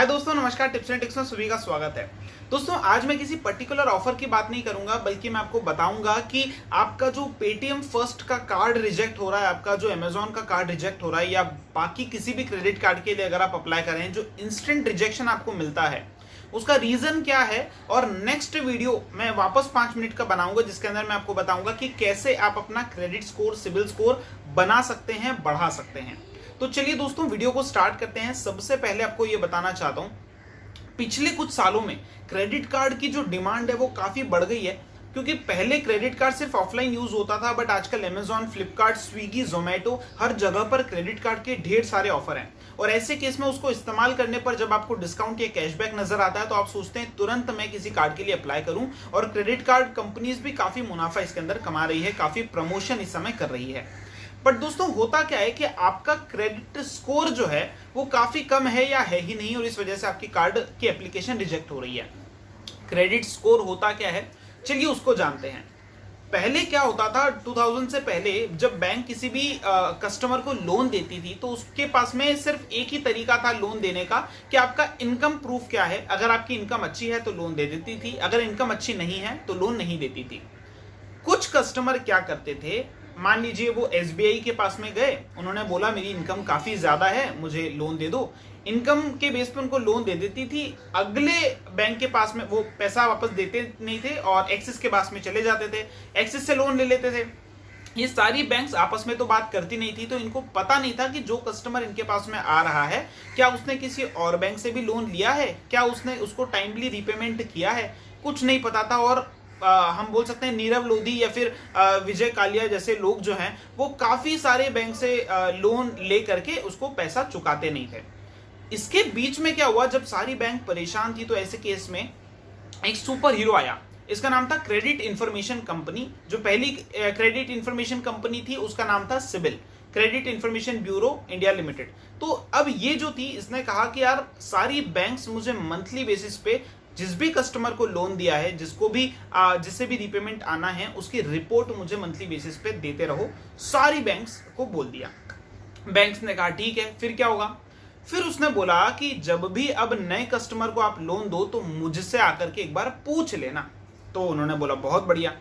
हाय दोस्तों, नमस्कार। Tips and tricks में सभी का स्वागत है। दोस्तों, आज मैं किसी पर्टिकुलर ऑफर की बात नहीं करूंगा, बल्कि मैं आपको बताऊंगा कि आपका जो पेटीएम फर्स्ट का कार्ड रिजेक्ट हो रहा है, आपका जो अमेजॉन का कार्ड रिजेक्ट हो रहा है, या बाकी किसी भी क्रेडिट कार्ड के लिए अगर आप अप्लाई करें, जो इंस्टेंट रिजेक्शन आपको मिलता है, उसका रीजन क्या है। और नेक्स्ट वीडियो मैं वापस 5 मिनट का बनाऊंगा, जिसके अंदर मैं आपको बताऊंगा कि कैसे आप अपना क्रेडिट स्कोर, सिबिल स्कोर बना सकते हैं, बढ़ा सकते हैं। तो चलिए दोस्तों, वीडियो को स्टार्ट करते हैं। सबसे पहले आपको यह बताना चाहता हूं, पिछले कुछ सालों में क्रेडिट कार्ड की जो डिमांड है वो काफी बढ़ गई है। क्योंकि पहले क्रेडिट कार्ड सिर्फ ऑफलाइन यूज होता था, बट आजकल अमेजॉन, फ्लिपकार्ट, स्विगी, जोमेटो, हर जगह पर क्रेडिट कार्ड के ढेर सारे ऑफर हैं। और ऐसे केस में उसको इस्तेमाल करने पर जब आपको डिस्काउंट या कैशबैक नजर आता है, तो आप सोचते हैं तुरंत मैं किसी कार्ड के लिए अप्लाई करूं। और क्रेडिट कार्ड कंपनीज भी काफी मुनाफा इसके अंदर कमा रही है, काफी प्रमोशन इस समय कर रही है। बट दोस्तों, होता क्या है कि आपका क्रेडिट स्कोर जो है वो काफी कम है या है ही नहीं, और इस वजह से आपकी कार्ड की एप्लीकेशन रिजेक्ट हो रही है। क्रेडिट स्कोर होता क्या है, चलिए उसको जानते हैं। पहले क्या होता था, 2000 से पहले जब बैंक किसी भी कस्टमर को लोन देती थी, तो उसके पास में सिर्फ एक ही तरीका था लोन देने का कि आपका इनकम प्रूफ क्या है। अगर आपकी इनकम अच्छी है तो लोन दे देती थी, अगर इनकम अच्छी नहीं है तो लोन नहीं देती थी। कुछ कस्टमर क्या करते थे, मान लीजिए वो एसबीआई के पास में गए, उन्होंने बोला मेरी इनकम काफी ज्यादा है, मुझे लोन दे दो। इनकम के बेस पे उनको लोन दे देती थी, अगले बैंक के पास में वो पैसा वापस देते नहीं थे और एक्सिस के पास में चले जाते थे, एक्सिस से लोन ले लेते थे। ये सारी बैंक्स आपस में तो बात करती नहीं थी, तो इनको पता नहीं था कि जो कस्टमर इनके पास में आ रहा है, क्या उसने किसी और बैंक से भी लोन लिया है, क्या उसने उसको टाइमली रिपेमेंट किया है, कुछ नहीं पता था। और हम बोल सकते हैं नीरव लोधी या फिर विजय कालिया जैसे लोग जो हैं, वो काफी सारे बैंक से लोन ले करके उसको पैसा चुकाते नहीं थे। इसके बीच में क्या हुआ, जब सारी बैंक परेशान थी, तो ऐसे केस में एक सुपर हीरो आया। इसका नाम था क्रेडिट इंफॉर्मेशन कंपनी। जो पहली क्रेडिट इंफॉर्मेशन कंपनी थी उसका नाम था CIBIL, credit information bureau India limited. तो अब ये जो थी, इसने कहा कि यार सारी बैंक्स मुझे मंथली बेसिस पे जिस भी कस्टमर को लोन दिया है, जिसको भी जिससे भी रिपेमेंट आना है, उसकी रिपोर्ट मुझे मंथली बेसिस पे देते रहो। सारी बैंक्स को बोल दिया। बैंक्स ने कहा ठीक है, फिर क्या होगा। फिर उसने बोला कि जब भी अब नए कस्टमर को आप लोन दो तो मुझसे आकर के एक बार पूछ लेना। तो उन्होंने बोला बहुत बढ़िया।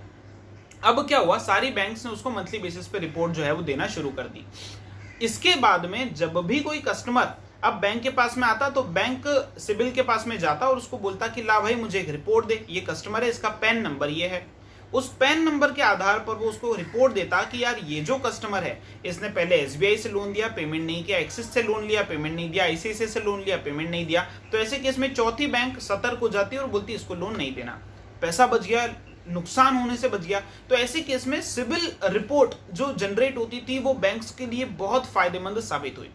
अब क्या हुआ, सारी बैंक्स ने उसको मंथली बेसिस पे रिपोर्ट जो है वो देना शुरू कर दी। इसके बाद में जब भी कोई कस्टमर अब बैंक के पास में आता, तो बैंक सिबिल के पास में जाता और उसको बोलता कि ला भाई मुझे एक रिपोर्ट दे, ये कस्टमर है, इसका पैन नंबर ये है। उस पैन नंबर के आधार पर वो उसको रिपोर्ट देता कि यार ये जो कस्टमर है, इसने पहले एसबीआई से लोन दिया, पेमेंट नहीं किया, एक्सिस से लोन लिया, पेमेंट नहीं दिया, आईसीआईसीआई से लोन लिया, पेमेंट नहीं दिया। तो ऐसे केस में चौथी बैंक सतर्क हो जाती है और बोलती है इसको लोन नहीं देना, पैसा बच गया, नुकसान होने से बच गया। तो ऐसे केस में सिबिल रिपोर्ट जो जनरेट होती थी वो बैंक्स के लिए बहुत फायदेमंद साबित हुई।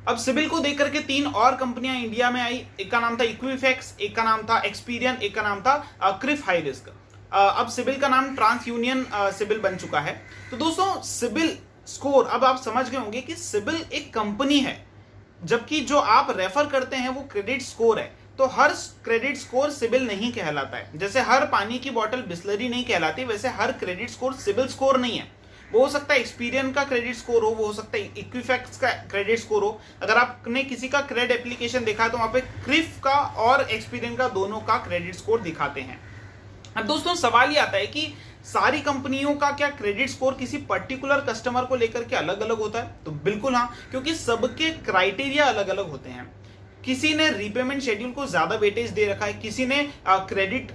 अब सिबिल को देख करके 3 और कंपनियां इंडिया में आई। एक का नाम था इक्विफैक्स, एक का नाम था एक्सपीरियन, एक का नाम था क्रिफ हाई रिस्क। अब सिबिल का नाम ट्रांस यूनियन सिबिल बन चुका है। तो दोस्तों, सिबिल स्कोर, अब आप समझ गए होंगे कि सिबिल एक कंपनी है, जबकि जो आप रेफर करते हैं वो क्रेडिट स्कोर है। तो हर क्रेडिट स्कोर सिबिल नहीं कहलाता है। जैसे हर पानी की बोतल बिस्लरी नहीं कहलाती, वैसे हर क्रेडिट स्कोर सिबिल स्कोर नहीं है। वो हो सकता है एक्सपीरियन का क्रेडिट स्कोर हो, वो हो सकता है इक्विफैक्स का क्रेडिट स्कोर हो। अगर आपने किसी का क्रेडिट एप्लीकेशन देखा तो वहां पे क्रिफ का और एक्सपीरियन का दोनों का क्रेडिट स्कोर दिखाते हैं। अब दोस्तों, सवाल ये आता है कि सारी कंपनियों का क्या क्रेडिट स्कोर किसी पर्टिकुलर कस्टमर को लेकर के अलग अलग होता है? तो बिल्कुल हाँ, क्योंकि सबके क्राइटेरिया अलग अलग होते हैं। किसी ने रीपेमेंट शेड्यूल को ज्यादा वेटेज दे रखा है, किसी ने क्रेडिट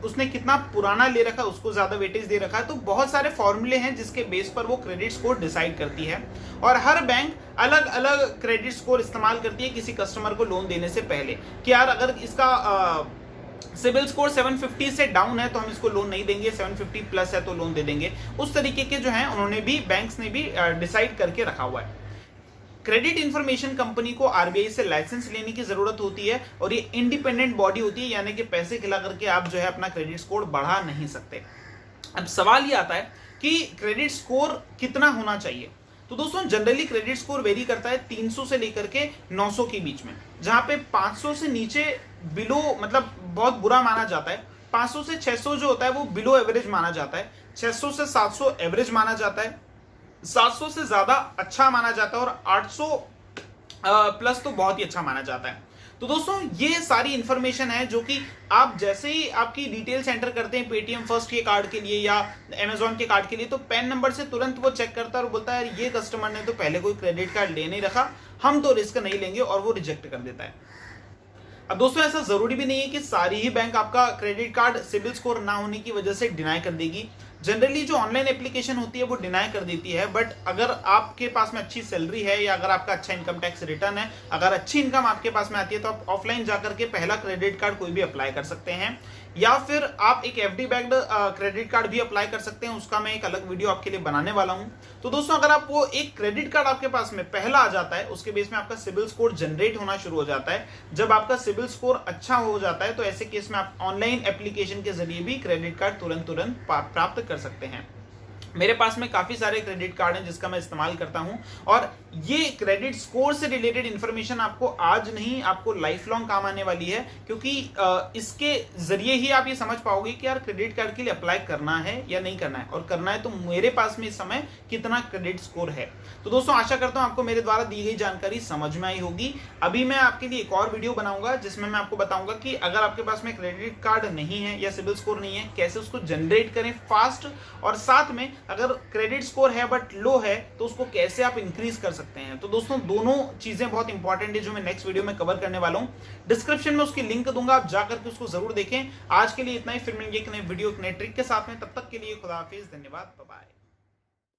उसने कितना पुराना ले रखा है उसको ज्यादा वेटेज दे रखा है। तो बहुत सारे फॉर्मूले हैं जिसके बेस पर वो क्रेडिट स्कोर डिसाइड करती है, और हर बैंक अलग अलग क्रेडिट स्कोर इस्तेमाल करती है किसी कस्टमर को लोन देने से पहले, कि यार अगर इसका सिबिल स्कोर 750 से डाउन है तो हम इसको लोन नहीं देंगे, 750 प्लस है तो लोन दे देंगे। उस तरीके के जो है उन्होंने भी, बैंक्स ने भी डिसाइड करके रखा हुआ है। क्रेडिट इंफॉर्मेशन कंपनी को आरबीआई से लाइसेंस लेने की जरूरत होती है, और ये इंडिपेंडेंट बॉडी होती है, यानी कि पैसे खिला करके आप जो है अपना क्रेडिट स्कोर बढ़ा नहीं सकते। अब सवाल ये आता है कि क्रेडिट स्कोर कितना होना चाहिए। तो दोस्तों, जनरली क्रेडिट स्कोर वेरी करता है 300 से लेकर के 900 के बीच में, जहां पे 500 से नीचे बिलो मतलब बहुत बुरा माना जाता है। 500 से 600 जो होता है वो बिलो एवरेज माना जाता है। 600 से 700 एवरेज माना जाता है। 700 से ज्यादा अच्छा माना जाता है, और 800 प्लस तो बहुत ही अच्छा माना जाता है। तो दोस्तों ये सारी इंफॉर्मेशन है जो कि आप जैसे ही आपकी डिटेल्स एंटर करते हैं पेटीएम फर्स्ट के कार्ड के लिए या अमेजॉन के कार्ड के लिए, तो पैन नंबर से तुरंत वो चेक करता है और बोलता है ये कस्टमर ने तो पहले कोई क्रेडिट कार्ड ले नहीं रखा, हम तो रिस्क नहीं लेंगे, और वो रिजेक्ट कर देता है। अब दोस्तों ऐसा जरूरी भी नहीं है कि सारी ही बैंक आपका क्रेडिट कार्ड सिबिल स्कोर ना होने की वजह से डिनाई कर देगी। जनरली जो ऑनलाइन एप्लीकेशन होती है वो डिनाई कर देती है, बट अगर आपके पास में अच्छी सैलरी है या अगर आपका अच्छा इनकम टैक्स रिटर्न है, अगर अच्छी इनकम आपके पास में आती है, तो आप ऑफलाइन जाकर के पहला क्रेडिट कार्ड कोई भी अप्लाई कर सकते हैं, या फिर आप एक एफडी बैक्ड क्रेडिट कार्ड भी अप्लाई कर सकते हैं। उसका मैं एक अलग वीडियो आपके लिए बनाने वाला हूं। तो दोस्तों अगर आप वो एक क्रेडिट कार्ड आपके पास में पहला आ जाता है, उसके बेस में आपका सिबिल स्कोर जनरेट होना शुरू हो जाता है। जब आपका सिबिल स्कोर अच्छा हो जाता है तो ऐसे केस में आप ऑनलाइन एप्लीकेशन के जरिए भी क्रेडिट कार्ड तुरंत प्राप्त कर सकते हैं। मेरे पास में काफी सारे क्रेडिट कार्ड हैं जिसका मैं इस्तेमाल करता हूं, और ये क्रेडिट स्कोर से रिलेटेड इंफॉर्मेशन आपको आज नहीं, आपको लाइफ लॉन्ग काम आने वाली है, क्योंकि इसके जरिए ही आप ये समझ पाओगे कि यार क्रेडिट कार्ड के लिए अप्लाई करना है या नहीं करना है, और करना है तो मेरे पास में इस समय कितना क्रेडिट स्कोर है। तो दोस्तों आशा करता हूं आपको मेरे द्वारा दी गई जानकारी समझ में आई होगी। अभी मैं आपके लिए एक और वीडियो बनाऊंगा जिसमें मैं आपको बताऊंगा कि अगर आपके पास में क्रेडिट कार्ड नहीं है या सिबिल स्कोर नहीं है, कैसे उसको जनरेट करें फास्ट, और साथ में अगर क्रेडिट स्कोर है बट लो है तो उसको कैसे आप इंक्रीज कर सकते हैं। तो दोस्तों दोनों चीजें बहुत इंपॉर्टेंट है जो मैं नेक्स्ट वीडियो में कवर करने वाला हूं। डिस्क्रिप्शन में उसकी लिंक दूंगा, आप जाकर के उसको जरूर देखें। आज के लिए इतना ही, फिर मिलेंगे एक नए वीडियो एक नए ट्रिक के साथ में। तब तक के लिए खुदा हाफिज, धन्यवाद, बाय बाय।